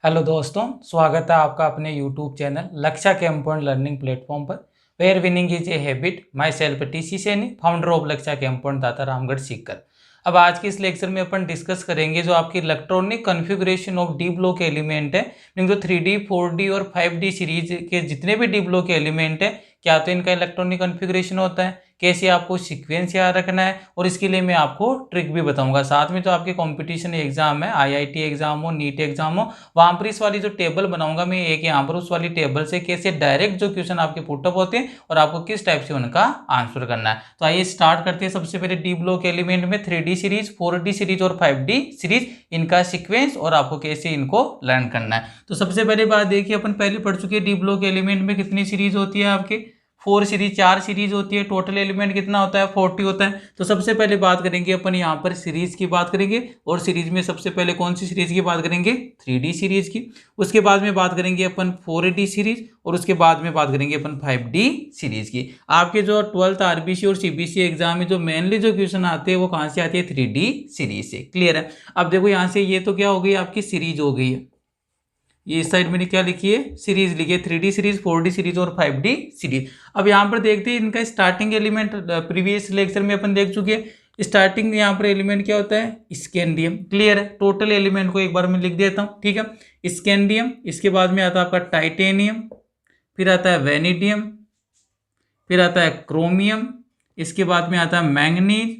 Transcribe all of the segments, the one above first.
Hello दोस्तों, स्वागत है आपका अपने YouTube channel Lakshya Campoint learning platform पर। Where winning is a habit. Myself TC Saini, founder of Lakshya Campoint दाता रामगढ़ सीकर। अब आज के इस लेक्चर में अपन डिस्कस करेंगे जो आपकी electronic configuration of D block element है। जो 3D 4D और 5D सीरीज के जितने भी डी ब्लॉक एलिमेंट है, क्या तो इनका इलेक्ट्रॉनिक कॉन्फ़िगरेशन होता है, कैसे आपको सीक्वेंस याद रखना है, और इसके लिए मैं आपको ट्रिक भी बताऊंगा। साथ में जो आपके कंपटीशन एग्जाम है, आईआईटी एग्जाम हो, नीट एग्जाम हो, वहां पर इस वाली जो टेबल बनाऊंगा मैं एक यहाँ पर, उस वाली टेबल से कैसे डायरेक्ट जो क्वेश्चन आपके पुटअप होते हैं और आपको किस टाइप से उनका आंसर करना है। तो आइए स्टार्ट करते हैं। सबसे पहले डी ब्लॉक एलिमेंट में 3D सीरीज, 4D सीरीज और 5D सीरीज, इनका सीक्वेंस और आपको कैसे इनको लर्न करना है। तो सबसे पहले बात देखिए, अपन पहले पढ़ चुके हैं डी ब्लॉक एलिमेंट में कितनी सीरीज होती है आपके 4 सीरीज, 4 सीरीज होती है। टोटल एलिमेंट कितना होता है 40 होता है। तो सबसे पहले बात करेंगे अपन यहाँ पर सीरीज की बात करेंगे, और सीरीज में सबसे पहले कौन सी सीरीज की बात करेंगे 3D सीरीज की। उसके बाद में बात करेंगे अपन 4D सीरीज, और उसके बाद में बात करेंगे अपन 5D सीरीज की। आपके जो 12th आरबीसी और सीबीएसई एग्जाम में जो मेनली जो क्वेश्चन आते हैं वो कहाँ से आते हैं 3D सीरीज से। क्लियर है। अब देखो यहाँ से ये तो क्या हो गई आपकी सीरीज हो गई है, ये इस साइड मैंने क्या लिखी है सीरीज लिखी है, 3D सीरीज, 4D सीरीज और 5D सीरीज। अब यहाँ पर देखते हैं इनका स्टार्टिंग एलिमेंट। प्रीवियस लेक्चर में अपन देख चुके हैं स्टार्टिंग यहाँ पर एलिमेंट क्या होता है स्कैंडियम। क्लियर है। टोटल एलिमेंट को एक बार मैं लिख देता हूँ, ठीक है। स्कैंडियम, इसके बाद में आता है आपका टाइटेनियम, फिर आता है वेनेडियम, फिर आता है क्रोमियम, इसके बाद में आता है मैंगनीज,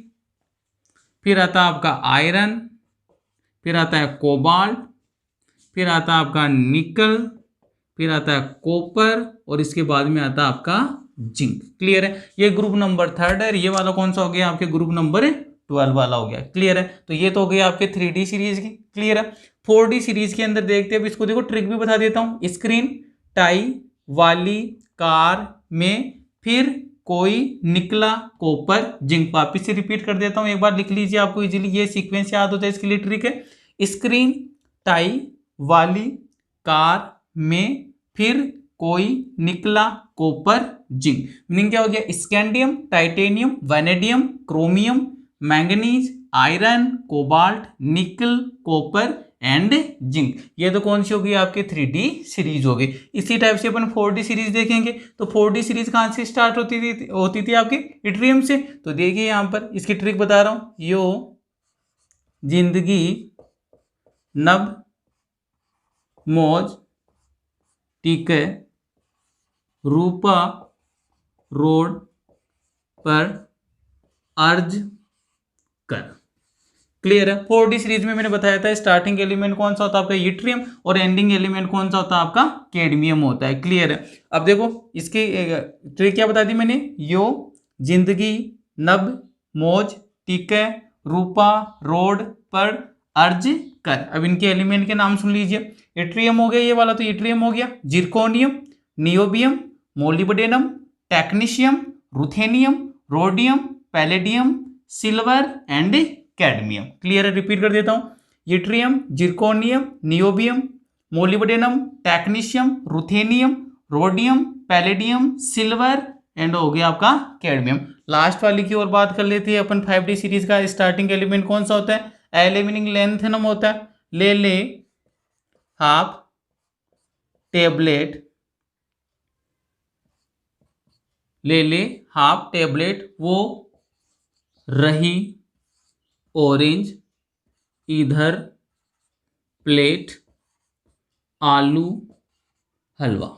फिर आता है आपका आयरन, फिर आता है कोबाल्ट, फिर आता है आपका निकल, फिर आता है कॉपर, और इसके बाद में आता है आपका जिंक। क्लियर है। ये ग्रुप नंबर 3 है। ये वाला कौन सा हो गया आपके ग्रुप नंबर 12 वाला हो गया। क्लियर है। तो ये तो हो गया आपके 3D सीरीज की। क्लियर है। 4D सीरीज के अंदर देखते हैं। अब इसको देखो ट्रिक भी बता देता हूँ। स्क्रीन टाई वाली कार में फिर कोई निकला कॉपर जिंक। वापिस से रिपीट कर देता हूँ, एक बार लिख लीजिए, आपको इजीली ये सीक्वेंस याद होता है। इसके लिए ट्रिक है स्क्रीन टाई वाली कार में फिर कोई निकला कॉपर जिंक। मीनिंग क्या हो गया scandium, titanium, vanadium, chromium, manganese, iron, cobalt, निकल, कॉपर एंड जिंक। ये तो कौन सी होगी आपकी 3D सीरीज होगी। इसी टाइप से अपन 4D सीरीज देखेंगे। तो 4D सीरीज कहां से स्टार्ट होती थी आपकी इट्रियम से। तो देखिए यहां पर इसकी ट्रिक बता रहा हूं। यो जिंदगी नब मौज टीके रूपा रोड पर अर्ज कर। क्लियर है। 4D सीरीज में मैंने बताया था स्टार्टिंग एलिमेंट कौन सा होता है आपका यूट्रियम, और एंडिंग एलिमेंट कौन सा होता है आपका कैडमियम होता है। क्लियर है। अब देखो इसकी ट्रिक क्या बता दी मैंने, यो जिंदगी नब मौज टीके रूपा रोड पर अर्ज कर। अब इनके एलिमेंट के नाम सुन लीजिए। इट्रियम हो गया ये वाला, तो इट्रियम हो गया, zirconium, niobium, molybdenum, technetium, ruthenium, rhodium, palladium, silver and cadmium. Clear है। रिपीट कर देता हूं। Yttrium, zirconium, niobium, molybdenum, technetium, ruthenium, rhodium, palladium, silver and हो गया आपका कैडमियम। लास्ट वाली की ओर बात कर लेते हैं अपन। 5D सीरीज का स्टार्टिंग एलिमेंट कौन सा होता है, एल मीनिंग लेंथेनम होता है। ले हाफ टेबलेट, ले हाफ टेबलेट, वो रही ऑरेंज, इधर प्लेट आलू हलवा।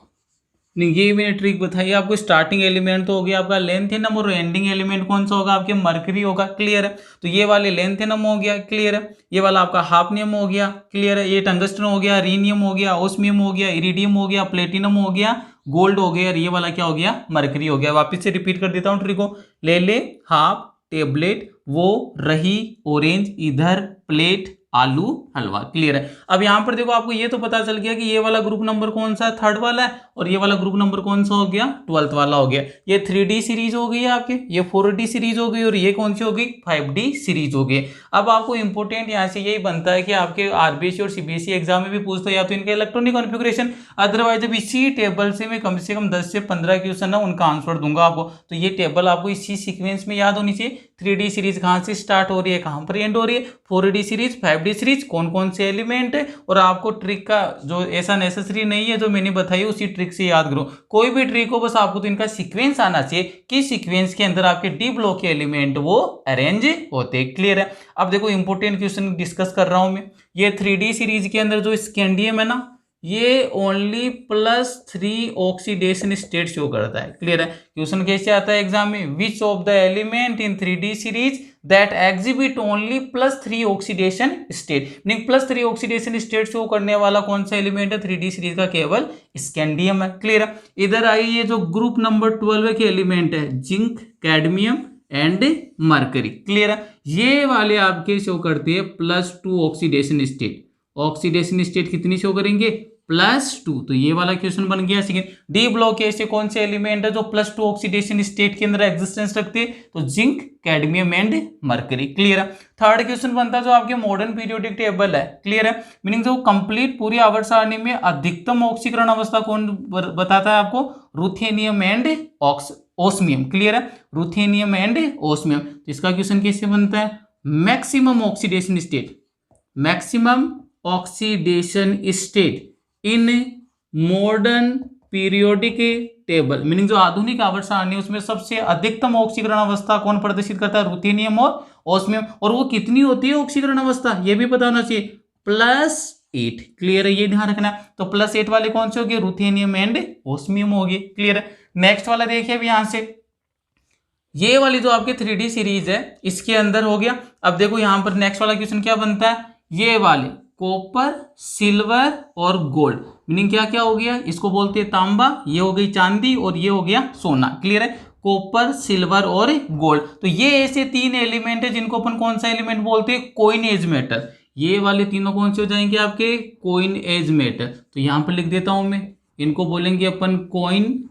ये मैंने ट्रिक बताई आपको। स्टार्टिंग एलिमेंट तो हो गया आपका लेंथेनम, और एंडिंग एलिमेंट कौन सा होगा आपके मरकरी होगा। क्लियर है। तो ये वाले लेंथेनम हो गया। क्लियर है। ये वाला आपका हाफनियम हो गया। क्लियर है। ये टंगस्टन हो गया, रीनियम हो गया, ओस्मियम हो गया, इरिडियम हो गया, प्लेटिनम हो गया, गोल्ड हो गया, और ये वाला क्या हो गया मरकरी हो गया। वापिस से रिपीट कर देता हूँ ट्रिक को। ले हाफ टेबलेट, वो रही ऑरेंज, इधर प्लेट आलू हलवा। क्लियर है। अब यहां पर देखो आपको ये तो पता चल गया कि ये वाला ग्रुप नंबर कौन सा 3rd वाला है, और ये वाला ग्रुप नंबर कौन सा हो गया 12th वाला हो गया। ये 3D सीरीज हो गई है आपके, ये 4D सीरीज हो गई, और ये कौन सी हो गई 5D सीरीज हो गई। अब आपको इंपोर्टेंट यहाँ से यही बनता है कि आपके आरबीएसई और सीबीएसई एग्जाम में भी पूछता है या तो इनका इलेक्ट्रॉनिक कॉन्फ़िगरेशन, अदरवाइज अब इसी टेबल से मैं कम 10 से 15 क्वेश्चन है उनका आंसर दूंगा आपको। तो ये टेबल आपको इसी सीक्वेंस में याद होनी चाहिए। 3D सीरीज कहाँ से स्टार्ट हो रही है, कहाँ पर एंड हो रही है, 4D सीरीज, 5D सीरीज, कौन कौन से एलिमेंट है, और आपको ट्रिक का जो ऐसा नेसेसरी नहीं है जो मैंने बताई उसी ट्रिक से याद करो। कोई भी ट्रिक हो बस आपको तो इनका सीक्वेंस आना चाहिए कि सीक्वेंस के अंदर आपके डी ब्लॉक के एलिमेंट वो अरेंज होते। क्लियर है। अब देखो इंपॉर्टेंट क्वेश्चन डिस्कस कर रहा हूं मैं। ये 3D सीरीज के अंदर जो स्कैंडियम है ना, ये ओनली +3 ऑक्सीडेशन स्टेट शो करता है। क्लियर है। क्वेश्चन कैसे आता है एग्जाम में, which of the element in 3D series that exhibit only +3 oxidation state, meaning +3 oxidation state show करने वाला कौन सा एलिमेंट है 3D सीरीज का, केवल स्कैंडियम है। क्लियर है। इधर आई ये जो ग्रुप नंबर 12 के एलिमेंट है, zinc, cadmium and mercury. Clear है। ये वाले आपके शो करते हैं +2 ऑक्सीडेशन स्टेट। ऑक्सीडेशन स्टेट कितनी शो करेंगे, +2। तो ये वाला क्वेश्चन बन गया। सेकंड, डी ब्लॉक के ऐसे कौन से एलिमेंट है जो +2 ऑक्सीडेशन स्टेट के अंदर एग्जिस्टेंस रखते हैं, तो zinc, cadmium and mercury. Clear है। थर्ड क्वेश्चन बनता है जो आपके मॉडर्न पीरियोडिक टेबल है। क्लियर है। मीनिंग जो कंप्लीट पूरी आवर्त सारणी में अधिकतम ऑक्सीकरण अवस्था कौन बताता है आपको, रुथेनियम एंड ओस्मियम। क्लियर है। Ruthenium and osmium. तो इसका क्वेश्चन कैसे बनता है, maximum oxidation state, maximum oxidation state in modern periodic table, meaning जो आधुनिक आवर्त सारणी उसमें सबसे अधिकतम ऑक्सीकरण अवस्था कौन प्रदर्शित करता है, रुथेनियम और ओस्मियम। और वो कितनी होती है ऑक्सीकरण अवस्था, ये भी पता होना चाहिए, +8। क्लियर है। ये ध्यान रखना। तो +8 वाले कौन से हो गए, रुथेनियम एंड ओस्मियम हो गए। क्लियर है। नेक्स्ट वाला देखिए अब यहां से, ये वाली जो आपकी 3D सीरीज है इसके अंदर हो गया। अब देखो यहां पर नेक्स्ट वाला क्वेश्चन क्या बनता है, ये वाले कॉपर, सिल्वर और गोल्ड, मीनिंग क्या क्या हो गया, इसको बोलते हैं तांबा, ये हो गई चांदी और ये हो गया सोना। क्लियर है। कॉपर, सिल्वर और गोल्ड, तो ये ऐसे 3 एलिमेंट है जिनको अपन कौन सा एलिमेंट बोलते हैं, कॉइन एज मेटल। ये वाले तीनों कौन से हो जाएंगे आपके, कॉइन एज मेटल। तो यहां पर लिख देता हूं मैं, इनको बोलेंगे अपन कॉइन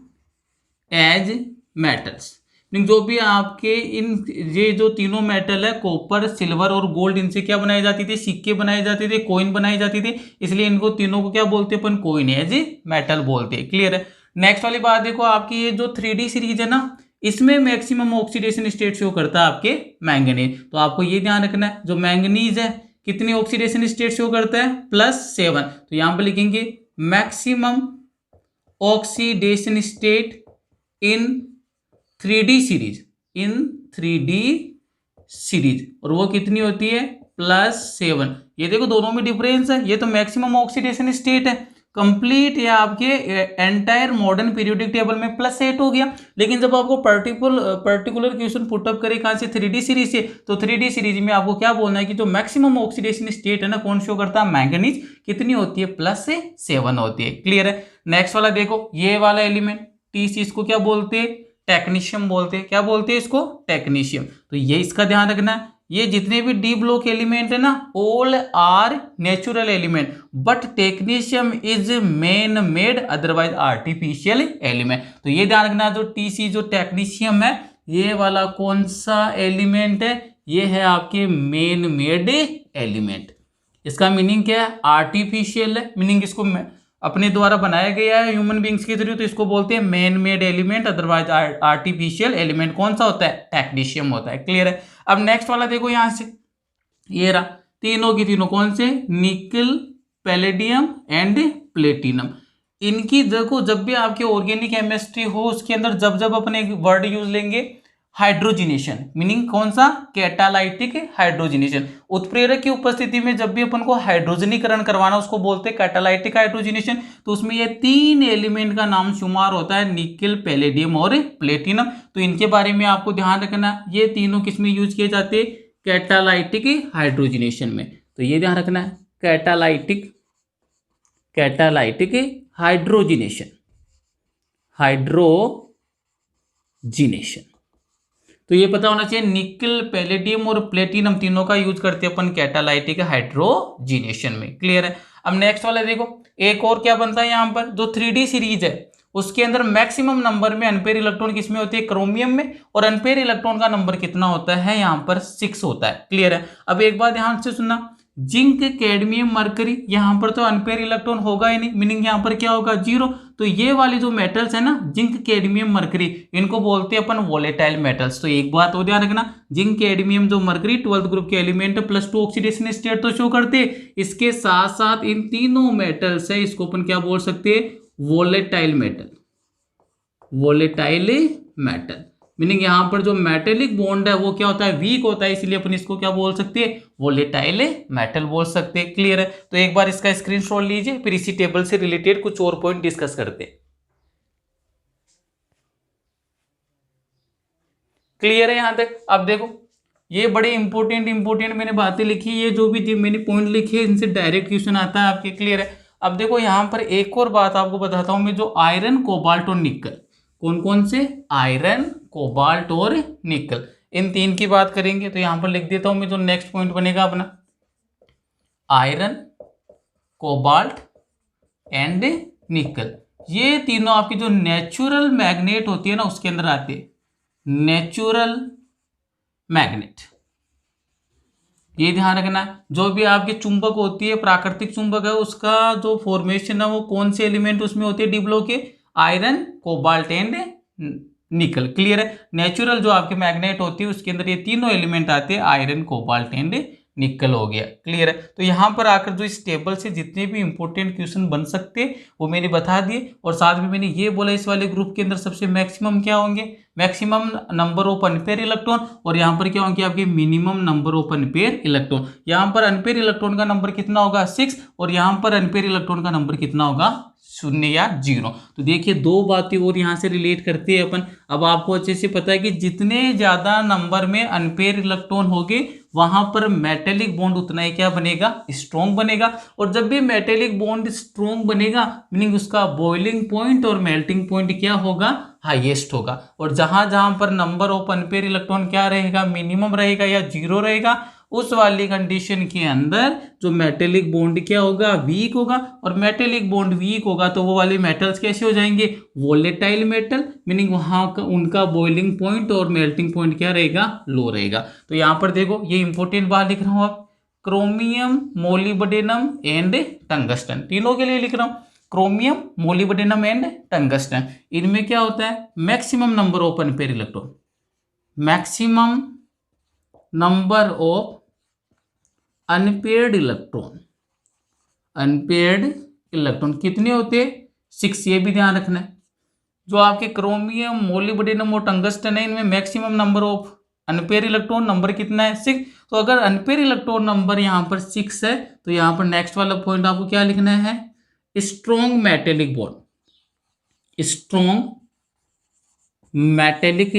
एज मेटल्स। जो भी आपके इन ये जो तीनों मेटल है, कॉपर, सिल्वर और गोल्ड, इनसे क्या बनाए जाती थी, सिक्के बनाए जाते थे, कॉइन बनाई जाती थी, इसलिए इनको तीनों को क्या बोलते हैं अपन, कॉइन एज मेटल बोलते हैं। क्लियर है। नेक्स्ट वाली बात देखो, आपकी ये जो 3D सीरीज है ना, इसमें मैक्सिमम ऑक्सीडेशन स्टेट शो करता है आपके मैंगनीज। तो आपको ये ध्यान रखना है, जो मैंगनीज है कितनी ऑक्सीडेशन स्टेट शो करता है, +7। तो यहां पर लिखेंगे maximum oxidation state in 3D series, in 3D series, और वो कितनी होती है, +7। ये देखो दोनों में डिफरेंस है, ये तो मैक्सिमम ऑक्सीडेशन स्टेट है कंप्लीट, ये आपके एंटायर मॉडर्न पीरियोडिक टेबल में +8 हो गया। लेकिन जब आपको पर्टिकुलर क्वेश्चन पुटअप करे कहां से, 3D सीरीज से, तो 3D सीरीज में आपको क्या बोलना है कि जो मैक्सिमम ऑक्सीडेशन स्टेट है ना, कौन शो करता है, मैंगनीज, कितनी होती है, +7 होती है। क्लियर है। नेक्स्ट वाला देखो, ये वाला एलिमेंट TC, इसको क्या बोलते हैं, टेक्नीशियम बोलते हैं। क्या बोलते हैं इसको, टेक्नीशियम। तो ये इसका ध्यान रखना है, ये जितने भी डी ब्लॉक एलिमेंट है ना, all are natural element, but technetium is man made otherwise artificial element. तो ये ध्यान रखना, जो TC जो टेक्नीशियम है, ये वाला कौन सा एलिमेंट है, ये है आपके मैन मेड एलिमेंट। इसका मीनिंग क्या है, आर्टिफिशियल है, मीनिंग इसको अपने द्वारा बनाया गया है ह्यूमन बींग्स के थ्रू, तो इसको बोलते हैं man made element, otherwise artificial element. कौन सा होता है, टेक्नीशियम होता है। क्लियर है। अब नेक्स्ट वाला देखो यहां से, ये रहा, तीनों की तीनों कौन से, निकल, पैलेडियम एंड प्लेटिनम। इनकी देखो, जब भी आपके ऑर्गेनिक केमिस्ट्री हो उसके अंदर जब जब अपने एक वर्ड यूज लेंगे, हाइड्रोजिनेशन, मीनिंग कौन सा, कैटालाइटिक हाइड्रोजिनेशन। उत्प्रेरक की उपस्थिति में जब भी अपन को हाइड्रोजनीकरण करवाना उसको बोलते हैं कैटालाइटिक हाइड्रोजिनेशन। तो उसमें ये 3 एलिमेंट का नाम शुमार होता है, निकल, पैलेडियम और प्लेटिनम। तो इनके बारे में आपको ध्यान रखना, ये तीनों किसमें यूज किए जाते हैं, कैटालाइटिक हाइड्रोजिनेशन में। तो ये ध्यान रखना है, कैटालाइटिक हाइड्रोजिनेशन, तो ये पता होना चाहिए, निकल, पैलेडियम और प्लेटिनम तीनों का यूज करते हैं अपन कैटालाइटिक हाइड्रोजिनेशन में। क्लियर है। अब नेक्स्ट वाला देखो, एक और क्या बनता है यहाँ पर, जो 3D सीरीज है उसके अंदर मैक्सिमम नंबर में अनपेयर इलेक्ट्रॉन किसमें होते हैं, क्रोमियम में, और अनपेयर इलेक्ट्रॉन का नंबर कितना होता है, यहाँ पर 6 होता है। क्लियर है। अब एक बात ध्यान से सुनना, जिंक कैडमियम मरकरी, यहाँ पर तो अनपेयर इलेक्ट्रॉन होगा ही नहीं, मीनिंग यहाँ पर क्या होगा 0। तो ये वाले जो मेटल्स है ना जिंक कैडमियम मरकरी, इनको बोलते हैं अपन वोलेटाइल मेटल्स। तो एक बात और ध्यान रखना, जिंक कैडमियम जो मरकरी 12th ग्रुप के एलिमेंट +2 ऑक्सीडेशन स्टेट तो शो करते, इसके साथ साथ इन तीनों मेटल्स है, इसको अपन क्या बोल सकते हैं volatile metal. Volatile metal meaning यहाँ पर जो मेटेलिक बॉन्ड है वो क्या होता है वीक होता है, इसलिए अपन इसको क्या बोल सकते हैं वोलेटाइल मेटल बोल सकते हैं। क्लियर है? तो एक बार इसका स्क्रीनशॉट लीजिए, फिर इसी टेबल से रिलेटेड कुछ और पॉइंट डिस्कस करते हैं। क्लियर है यहां तक? अब देखो ये बड़े इंपॉर्टेंट मैंने बातें लिखी, ये जो भी मैंने पॉइंट लिखे इनसे डायरेक्ट क्वेश्चन आता है आपके। क्लियर है? अब देखो यहाँ पर एक और बात आपको बताता हूं मैं, जो आयरन कोबाल्ट और निकल, कौन कौन से आयरन कोबाल्ट और निकल, इन तीन की बात करेंगे। तो यहां पर लिख देता हूं मैं, जो नेक्स्ट पॉइंट बनेगा अपना आयरन कोबाल्ट एंड निकल, ये तीनों आपकी जो नेचुरल मैग्नेट होती है ना उसके अंदर आते हैं। नेचुरल मैग्नेट, ये ध्यान रखना, जो भी आपके चुंबक होती है प्राकृतिक चुंबक है उसका जो फॉर्मेशन है वो कौन से एलिमेंट उसमें होते हैं डी ब्लॉक के, आयरन कोबाल्ट एंड निकल। क्लियर है? नेचुरल जो आपके मैग्नेट होती है उसके अंदर ये तीनों एलिमेंट आते हैं, आयरन कोबाल्ट एंड निकल हो गया। क्लियर है? तो यहाँ पर आकर जो इस टेबल से जितने भी इंपॉर्टेंट क्वेश्चन बन सकते वो मैंने बता दिए, और साथ में मैंने ये बोला इस वाले ग्रुप के अंदर सबसे मैक्सिमम क्या होंगे, maximum number of unpaired electron, और यहाँ पर क्या होंगे आपके minimum number of unpaired electron. यहाँ पर अनपेयर इलेक्ट्रॉन का नंबर कितना होगा 6, और यहाँ पर अनपेयर इलेक्ट्रॉन का नंबर कितना होगा 0 या 0। तो देखिए दो बातें और यहाँ से रिलेट करते हैं अपन। अब आपको अच्छे से पता है कि जितने ज्यादा नंबर में अनपेयर इलेक्ट्रॉन होंगे वहां पर मेटेलिक बॉन्ड उतना ही क्या बनेगा स्ट्रॉन्ग बनेगा, और जब भी मेटेलिक बॉन्ड स्ट्रॉन्ग बनेगा मीनिंग उसका बॉइलिंग पॉइंट और मेल्टिंग पॉइंट क्या होगा हाईएस्ट होगा। और जहां जहां पर नंबर ऑफ अनपेयर इलेक्ट्रॉन क्या रहेगा मिनिमम रहेगा या 0 रहेगा, उस वाली कंडीशन के अंदर जो मेटेलिक बॉन्ड क्या होगा वीक होगा, और मेटेलिक बॉन्ड वीक होगा तो वो वाले मेटल्स कैसे हो जाएंगे वोलेटाइल मेटल, मीनिंग वहां का उनका बॉइलिंग पॉइंट और मेल्टिंग पॉइंट क्या रहेगा लो रहेगा। तो यहां पर देखो ये इंपॉर्टेंट बात लिख रहा हूं, आप क्रोमियम मोलिब्डेनम एंड टंगस्टन तीनों के लिए लिख रहा हूं, क्रोमियम मोलिब्डेनम एंड टंगस्टन, इनमें क्या होता है maximum number of unpaired electron, maximum number of unpaired electron, unpaired electron कितने होते हैं 6, ये भी ध्यान रखना है। जो आपके क्रोमियम मोलिब्डेनम और टंगस्टन है इनमें maximum number of unpaired electron number कितना है 6। तो अगर अनपेयर इलेक्ट्रॉन नंबर यहाँ पर 6 है तो यहाँ पर नेक्स्ट वाला पॉइंट आपको क्या लिखना है strong metallic bond, strong metallic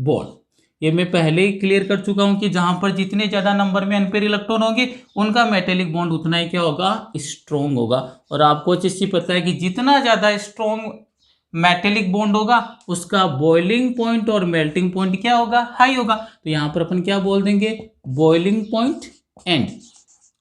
bond. ये मैं पहले ही क्लियर कर चुका हूं कि जहां पर जितने ज्यादा नंबर में अनपेयर इलेक्ट्रॉन होंगे उनका मेटेलिक बॉन्ड उतना ही क्या होगा स्ट्रॉन्ग होगा। और आपको अच्छे से पता है कि जितना ज्यादा स्ट्रॉन्ग मेटेलिक बॉन्ड होगा उसका बॉइलिंग पॉइंट और मेल्टिंग पॉइंट क्या होगा हाई होगा। तो यहां पर अपन क्या बोल देंगे boiling point and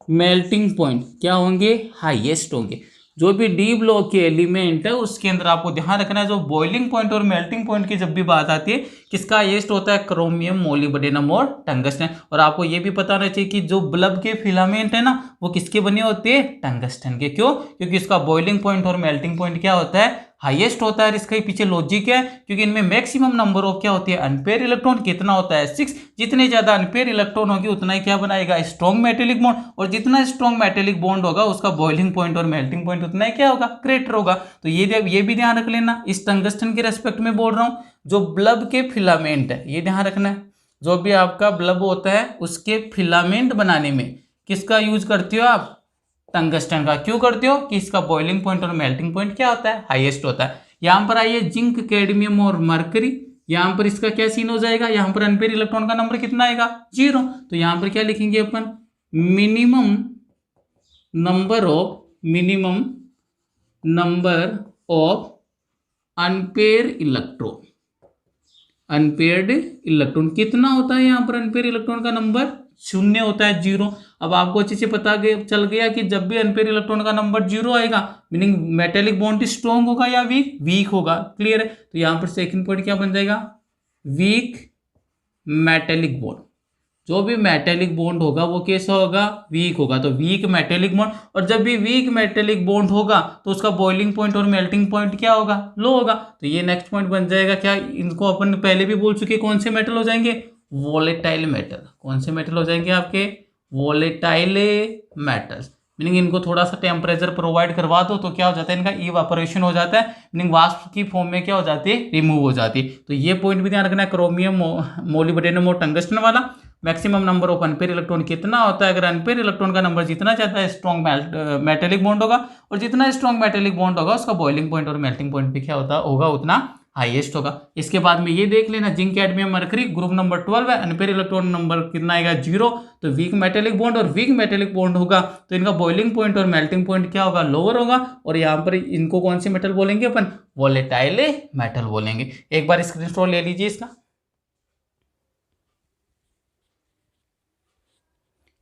melting point क्या होंगे हाईएस्ट होंगे। जो भी डी ब्लॉक के एलिमेंट है उसके अंदर आपको ध्यान रखना है जो बॉइलिंग पॉइंट और मेल्टिंग पॉइंट की जब भी बात आती है किसका हाईएस्ट होता है क्रोमियम मोलिब्डेनम और टंगस्टन। और आपको ये भी पता होना चाहिए कि जो बल्ब के फिलामेंट है ना वो किसके बने होते हैं टंगस्टन के। क्यों? क्योंकि इसका बॉइलिंग पॉइंट और मेल्टिंग पॉइंट क्या होता है हाईएस्ट होता है। इसका पीछे लॉजिक है क्योंकि इनमें मैक्सिमम नंबर ऑफ क्या होती है अनपेयर इलेक्ट्रॉन कितना होता है 6। जितने ज्यादा अनपेयर इलेक्ट्रॉन होगी उतना ही क्या बनाएगा स्ट्रॉन्ग मेटेलिक बॉन्ड, और जितना स्ट्रॉन्ग मेटेलिक बॉन्ड होगा उसका बॉइलिंग पॉइंट और मेल्टिंग पॉइंट उतना ही क्या होगा ग्रेटर होगा। तो ये भी ध्यान रख लेना, इस टंगस्टन के रेस्पेक्ट में बोल रहा हूं। जो बल्ब के फिलामेंट है ये ध्यान रखना है, जो भी आपका बल्ब होता है उसके फिलामेंट बनाने में किसका यूज करते हो आप टंगस्टन का। क्यों करते हो कि इसका बॉइलिंग पॉइंट और मेल्टिंग पॉइंट क्या होता है हाईएस्ट होता है। यहां पर आइए जिंक कैडमियम और मरकरी, यहां पर इसका क्या सीन हो जाएगा, यहां पर अनपेयर इलेक्ट्रॉन का नंबर कितना आएगा 0। तो यहां पर क्या लिखेंगे अपन minimum number of unpaired electron, unpaired electron कितना होता है यहाँ पर अनपेयर इलेक्ट्रॉन का नंबर 0 होता है 0। अब आपको अच्छे से पता चल गया कि जब भी अनपेयर इलेक्ट्रॉन का नंबर 0 आएगा मीनिंग मेटेलिक बॉन्ड स्ट्रॉन्ग होगा या वीक होगा। क्लियर है? तो यहाँ पर सेकंड पॉइंट क्या बन जाएगा वीक मेटेलिक बॉन्ड, जो भी मेटेलिक बॉन्ड होगा वो कैसा होगा, वीक होगा। तो वीक मेटेलिक बॉन्ड, और जब भी वीक मेटेलिक बॉन्ड होगा तो उसका बॉइलिंग पॉइंट और मेल्टिंग पॉइंट क्या होगा, लो होगा। तो ये नेक्स्ट पॉइंट बन जाएगा क्या, इनको अपन पहले भी बोल चुके, कौन से मेटल हो जाएंगे, वोलेटाइल मेटल। कौन से मेटल हो जाएंगे आपके, वोलेटाइल मेटल्स। मीनिंग इनको थोड़ा सा टेम्परेचर प्रोवाइड करवा दो तो क्या हो जाता है, इनका इवापोरेशन हो जाता है, मीनिंग वाष्प की फॉर्म में क्या हो जाती है, रिमूव हो जाती है। तो ये पॉइंट भी ध्यान रखना है, क्रोमियम, मोलिब्डेनम और टंगस्टन वाला। Maximum number of unpaired electron कितना होता है, अगर अनपेयर इलेक्ट्रॉन का नंबर जितना ज्यादा है स्ट्रॉन्ग मेटेलिक बॉन्ड होगा, और जितना स्ट्रॉन्ग मेटेलिक बॉन्ड होगा उसका बॉइलिंग पॉइंट और मेल्टिंग पॉइंट भी क्या होता होगा, उतना हाईएस्ट होगा। इसके बाद में ये देख लेना, zinc, cadmium, mercury group number 12 है, अनपेयर इलेक्ट्रॉन नंबर कितना आएगा, 0। तो वीक मेटेलिक बॉन्ड और वीक मेटेलिक बॉन्ड होगा तो इनका बॉइलिंग पॉइंट और मेल्टिंग पॉइंट क्या होगा, लोअर होगा। और यहाँ पर इनको कौन सी मेटल बोलेंगे अपन, वोलेटाइल मेटल बोलेंगे। एक बार स्क्रीनशॉट ले लीजिए इसका।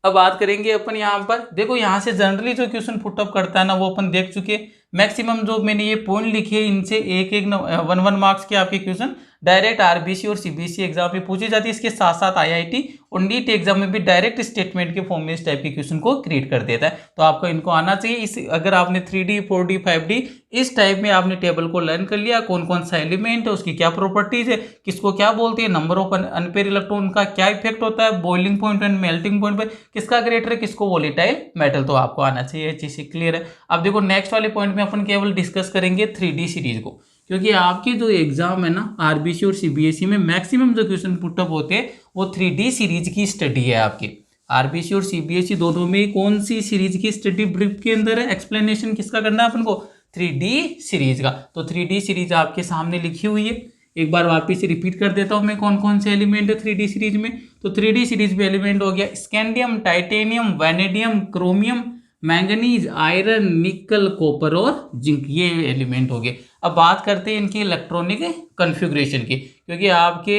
अब बात करेंगे अपन यहाँ पर, देखो यहाँ से जनरली जो क्वेश्चन पुटअप करता है ना वो अपन देख चुके। मैक्सिमम जो मैंने ये पॉइंट लिखे हैं इनसे एक एक 1 मार्क्स के आपके क्वेश्चन डायरेक्ट आरबीसी और सीबीएसई एग्जाम में पूछी जाती है। इसके साथ साथ आईआईटी और नीट एग्जाम में भी डायरेक्ट स्टेटमेंट के फॉर्म में इस टाइप के क्वेश्चन को क्रिएट कर देता है। तो आपको इनको आना चाहिए। इस अगर आपने 3D 4D 5D इस टाइप में आपने टेबल को लर्न कर लिया, कौन कौन सा एलिमेंट है, उसकी क्या प्रॉपर्टीज है, किसको क्या बोलते हैं, नंबर ऑफ अनपेयर इलेक्ट्रॉन का क्या इफेक्ट होता है, boiling point and melting point पर किसका ग्रेटर है, किसको वोलेटाइल मेटल, तो आपको आना चाहिए। ये चीज क्लियर है। अब देखो नेक्स्ट वाले पॉइंट में अपन केवल डिस्कस करेंगे 3D सीरीज को, क्योंकि आपके जो एग्जाम है ना आरबीसी और सीबीएसई में मैक्सिमम जो क्वेश्चन पुटअप होते हैं वो 3D सीरीज की स्टडी है। आपकी आरबीसी और सीबीएसई दोनों में कौन सी सीरीज की स्टडी ब्रीफ के अंदर है, एक्सप्लेनेशन किसका करना है अपन को, 3D सीरीज का। तो 3D सीरीज आपके सामने लिखी हुई है, एक बार वापिस से रिपीट कर देता हूं मैं कौन कौन से एलिमेंट है 3D सीरीज में। तो 3D सीरीज में एलिमेंट हो गया scandium, titanium, vanadium, chromium, manganese, iron, निकल, कॉपर और जिंक, ये एलिमेंट हो गए। अब बात करते हैं इनकी इलेक्ट्रॉनिक कन्फिग्रेशन की, क्योंकि आपके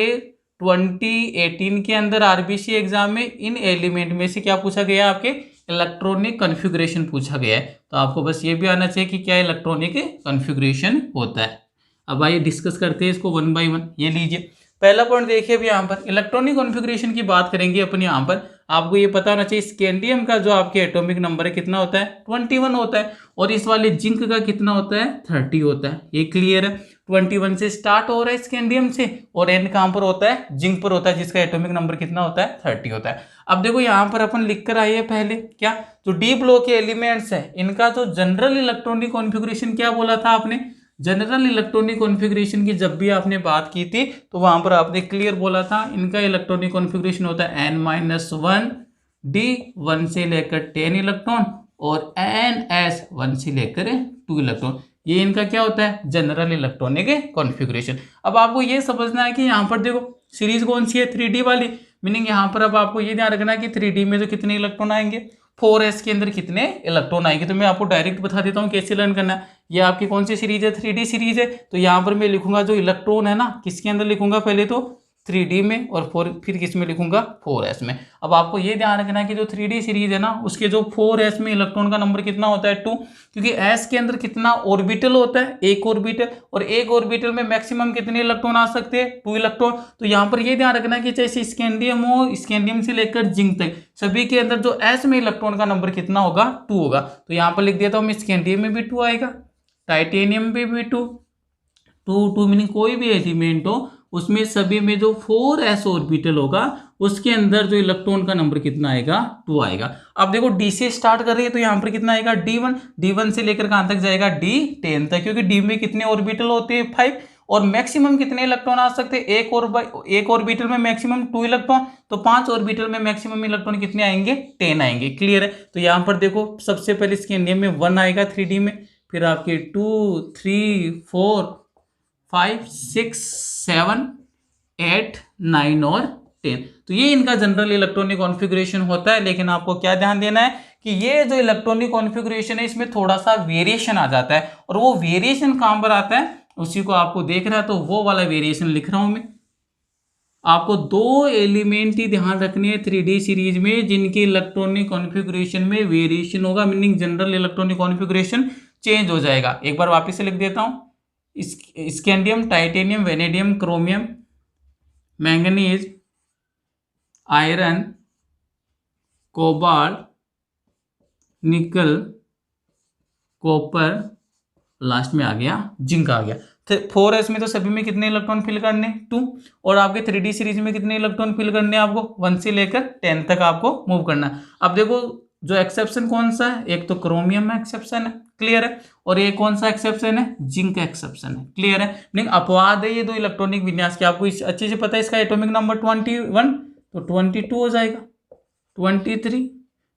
2018 के अंदर आरबीसी एग्जाम में इन एलिमेंट में से क्या पूछा गया, आपके इलेक्ट्रॉनिक कन्फिग्रेशन पूछा गया है। तो आपको बस ये भी आना चाहिए कि क्या इलेक्ट्रॉनिक कन्फिग्रेशन होता है। अब आइए डिस्कस करते हैं इसको 1 बाय 1। ये लीजिए पहला पॉइंट देखिए, अभी यहाँ पर इलेक्ट्रॉनिक कॉन्फ़िगरेशन की बात करेंगे अपन। यहाँ पर आपको ये पता होना चाहिए स्कैंडियम का जो आपके एटॉमिक नंबर है कितना होता है, 21 होता है, और इस वाले जिंक का कितना होता है, 30 होता है। ये क्लियर है। 21 से स्टार्ट हो रहा है स्कैंडियम से, और एंड कहाँ पर होता है, जिंक पर होता है, जिसका एटॉमिक नंबर कितना होता है, 30 होता है। अब देखो यहाँ पर अपन लिख कर आइए पहले क्या, जो डी ब्लॉक के एलिमेंट्स है इनका जो जनरल इलेक्ट्रॉनिक कॉन्फ़िगरेशन क्या बोला था आपने, जनरल इलेक्ट्रॉनिक कॉन्फ़िगरेशन की जब भी आपने बात की थी तो वहां पर आपने क्लियर बोला था इनका इलेक्ट्रॉनिक कॉन्फ़िगरेशन होता है n-1 d 1 से लेकर 10 इलेक्ट्रॉन और ns 1 से लेकर 2 इलेक्ट्रॉन। ये इनका क्या होता है, जनरल इलेक्ट्रॉनिक कॉन्फ़िगरेशन। अब आपको ये समझना है कि यहाँ पर देखो सीरीज कौन सी है, 3D वाली, मीनिंग यहाँ पर अब आपको ये ध्यान रखना है कि 3D में जो कितने इलेक्ट्रॉन आएंगे, 4s के अंदर कितने इलेक्ट्रॉन आएंगे। तो मैं आपको डायरेक्ट बता देता हूँ कैसे लर्न करना है। ये आपकी कौन सी सीरीज है, 3D सीरीज है। तो यहाँ पर मैं लिखूंगा जो इलेक्ट्रॉन है ना, किसके अंदर लिखूंगा, पहले तो 3D में, और फिर किस में लिखूंगा, 4s में। अब आपको ये ध्यान रखना है कि जो 3D सीरीज है ना उसके जो 4s में इलेक्ट्रॉन का नंबर कितना होता है, 2, क्योंकि s के अंदर कितना ऑर्बिटल होता है, एक ऑर्बिटल, और एक ऑर्बिटल में मैक्सिमम कितने इलेक्ट्रॉन आ सकते हैं, 2 इलेक्ट्रॉन। तो यहाँ पर ये ध्यान रखना है कि चाहे स्कैंडियम हो, स्कैंडियम से लेकर जिंक तक सभी के अंदर जो s में इलेक्ट्रॉन का नंबर कितना होगा, 2 होगा। तो यहाँ पर लिख देता हूँ मैं, स्कैंडियम में भी 2 आएगा, टाइटेनियम में भी 2 मीनिंग कोई भी एलिमेंट हो उसमें सभी में जो 4s ऑर्बिटल होगा उसके अंदर जो इलेक्ट्रॉन का नंबर कितना आएगा, 2 आएगा। अब देखो डी से स्टार्ट कर रही है तो यहाँ पर कितना आएगा, D1 से लेकर कहां तक जाएगा, D10 तक, क्योंकि डी में कितने ऑर्बिटल होते हैं, 5, और मैक्सिमम कितने इलेक्ट्रॉन आ सकते हैं, एक ऑर्बिटल में मैक्सिमम 2 इलेक्ट्रॉन, तो 5 ऑर्बिटल में मैक्सिमम इलेक्ट्रॉन कितने आएंगे, 10 आएंगे। क्लियर है। तो यहाँ पर देखो सबसे पहले स्कैंडियम में 1 आएगा 3D में, फिर आपके 2, 3, 4, 5, 6, 7, 8, 9 और 10। तो ये इनका जनरल इलेक्ट्रॉनिक कॉन्फ़िगरेशन होता है। लेकिन आपको क्या ध्यान देना है कि ये जो इलेक्ट्रॉनिक कॉन्फ़िगरेशन है इसमें थोड़ा सा वेरिएशन आ जाता है, और वो वेरिएशन कहां पर आता है उसी को आपको देख रहा है। तो वो वाला वेरिएशन लिख रहा हूं मैं। आपको 2 एलिमेंट ही ध्यान रखने हैं 3D सीरीज में जिनके इलेक्ट्रॉनिक कॉन्फ़िगरेशन में वेरिएशन होगा, meaning general electronic configuration change हो जाएगा। एक बार वापस से लिख देता हूं, scandium, titanium, vanadium, chromium, manganese, iron, cobalt, निकल, कॉपर, लास्ट में आ गया जिंक आ गया। 4s में तो सभी में कितने इलेक्ट्रॉन फिल करने 2, और आपके 3D सीरीज में कितने इलेक्ट्रॉन फिल करने आपको 1 से लेकर 10 तक आपको मूव करना है। अब देखो जो एक्सेप्शन कौन सा है, एक तो क्रोमियम में एक्सेप्शन है, क्लियर है, और एक कौन सा एक्सेप्शन है, जिंक एक्सेप्शन है, क्लियर है। लेकिन अपवाद है ये दो इलेक्ट्रॉनिक विन्यास के, आपको अच्छे से पता है। इसका एटॉमिक नंबर 21 तो 22 हो जाएगा, 23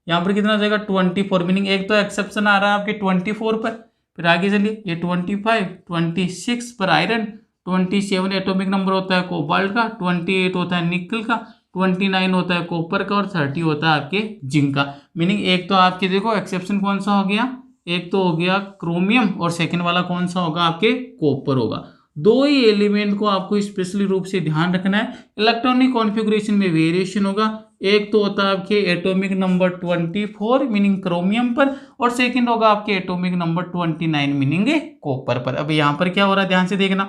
यहाँ पर कितना हो जाएगा 24, मीनिंग एक तो एक्सेप्शन आ रहा है आपके 24 पर। फिर आगे चलिए ये 25, 26 पर आयरन, 27 एटॉमिक नंबर होता है कोबाल्ट का, 28 होता है निकल का, 29 होता है कॉपर का, और 30 होता है आपके जिंक का। मीनिंग एक तो आपके देखो एक्सेप्शन कौन सा हो गया, एक तो हो गया क्रोमियम, और सेकंड वाला कौन सा होगा आपके कॉपर होगा। दो ही एलिमेंट को आपको स्पेशली रूप से ध्यान रखना है। इलेक्ट्रॉनिक कॉन्फ़िगरेशन में वेरिएशन होगा, एक तो होता है आपके एटॉमिक नंबर 24 मीनिंग क्रोमियम पर, और सेकंड होगा आपके एटॉमिक नंबर 29 मीनिंग कॉपर पर। अब यहाँ पर क्या हो रहा है ध्यान से देखना,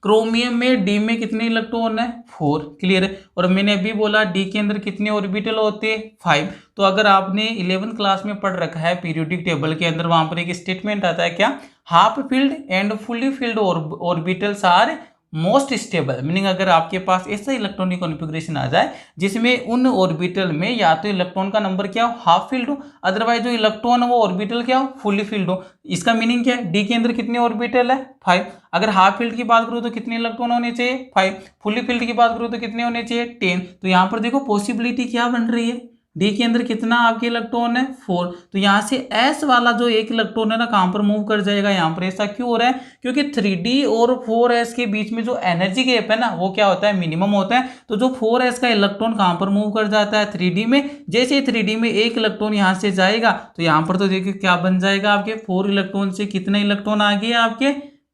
क्रोमियम में डी में कितने इलेक्ट्रॉन है 4, क्लियर है। और मैंने अभी बोला डी के अंदर कितने ऑर्बिटल होते हैं 5। तो अगर आपने 11th क्लास में पढ़ रखा है पीरियोडिक टेबल के अंदर, वहां पर एक स्टेटमेंट आता है क्या, half filled and fully filled orbitals are most stable. Meaning अगर आपके पास ऐसा इलेक्ट्रॉनिक कॉन्फ़िगरेशन आ जाए जिसमें उन ऑर्बिटल में या तो इलेक्ट्रॉन का नंबर क्या हो हाफ फील्ड हो, अदरवाइज जो इलेक्ट्रॉन है वो ऑर्बिटल क्या हो फुली फील्ड हो। इसका मीनिंग क्या है, डी के अंदर कितने ऑर्बिटल है 5। अगर हाफ फील्ड की बात करूँ तो कितने इलेक्ट्रॉन होने चाहिए 5, फुली फील्ड की बात करूँ तो कितने होने चाहिए 10। तो यहाँ पर देखो पॉसिबिलिटी क्या बन रही है, डी के अंदर कितना आपके इलेक्ट्रॉन है 4। तो यहाँ से एस वाला जो एक इलेक्ट्रॉन है ना कहाँ पर मूव कर जाएगा, यहाँ पर। ऐसा क्यों हो रहा है, क्योंकि 3D और 4s के बीच में जो एनर्जी गैप है ना वो क्या होता है मिनिमम होता है। तो जो 4s का इलेक्ट्रॉन कहाँ पर मूव कर जाता है 3D में। जैसे 3D में एक इलेक्ट्रॉन यहाँ से जाएगा तो यहाँ पर तो देखिए क्या बन जाएगा आपके 4 इलेक्ट्रॉन से कितने इलेक्ट्रॉन आ गए आपके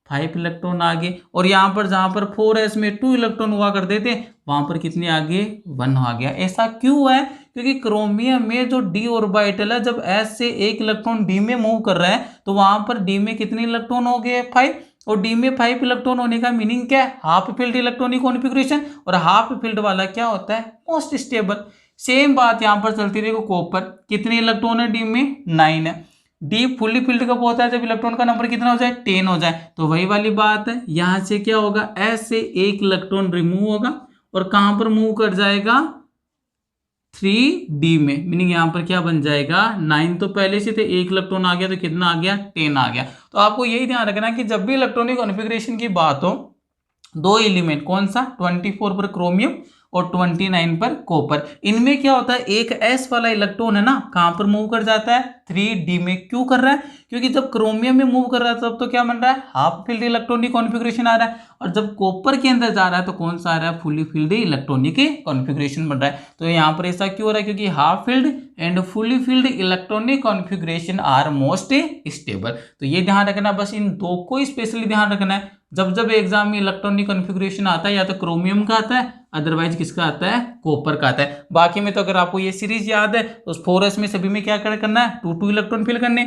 5 इलेक्ट्रॉन आगे। और यहाँ पर जहाँ पर 4s में 2 इलेक्ट्रॉन हुआ करते थे वहां पर कितने आगे 1 आ गया। ऐसा क्यों है, क्योंकि क्रोमियम में जो डी ऑर्बिटल है जब एस से एक इलेक्ट्रॉन डी में मूव कर रहा है तो वहां पर डी में कितने इलेक्ट्रॉन हो गए 5, और डी में 5 इलेक्ट्रॉन होने का मीनिंग क्या है हाफ फील्ड इलेक्ट्रॉनिक कॉन्फ़िगरेशन, और हाफ फील्ड वाला क्या होता है मोस्ट स्टेबल। सेम बात यहां पर चलती रही। कॉपर कितने इलेक्ट्रॉन है डी में 9 है। डी फुली फील्ड कब होता है जब इलेक्ट्रॉन का नंबर कितना हो जाए 10 हो जाए। तो वही वाली बात है, यहां से क्या होगा एस से एक इलेक्ट्रॉन रिमूव होगा और कहां पर मूव कर जाएगा 3D में। मीनिंग यहां पर क्या बन जाएगा 9 तो पहले से थे, एक इलेक्ट्रॉन आ गया तो कितना आ गया 10 आ गया। तो आपको यही ध्यान रखना कि जब भी इलेक्ट्रॉनिक कॉन्फ़िगरेशन की बात हो दो एलिमेंट कौन सा 24 पर क्रोमियम और 29 पर कॉपर, इनमें क्या होता है एक एस वाला इलेक्ट्रॉन है ना कहां पर मूव कर जाता है 3D में। क्यों कर रहा है, क्योंकि जब क्रोमियम में मूव कर रहा है तब तो क्या बन रहा है हाफ फील्ड इलेक्ट्रॉनिक कॉन्फ़िगरेशन आ रहा है, और जब कॉपर के अंदर जा रहा है तो कौन सा आ रहा है फुली फील्ड इलेक्ट्रॉनिक कॉन्फ़िगरेशन बन रहा है। तो यहाँ पर ऐसा क्यों हो रहा है, क्योंकि half filled and fully filled electronic configuration are most stable. तो ये ध्यान रखना, बस इन दो को स्पेशली ध्यान रखना है। जब जब एग्जाम में इलेक्ट्रॉनिक कॉन्फ़िगरेशन आता है या तो क्रोमियम का आता है अदरवाइज किसका आता है कॉपर का आता है। बाकी में तो अगर आपको ये सीरीज याद है तो 4s में सभी में क्या करना है 2 इलेक्ट्रॉन फिल करने,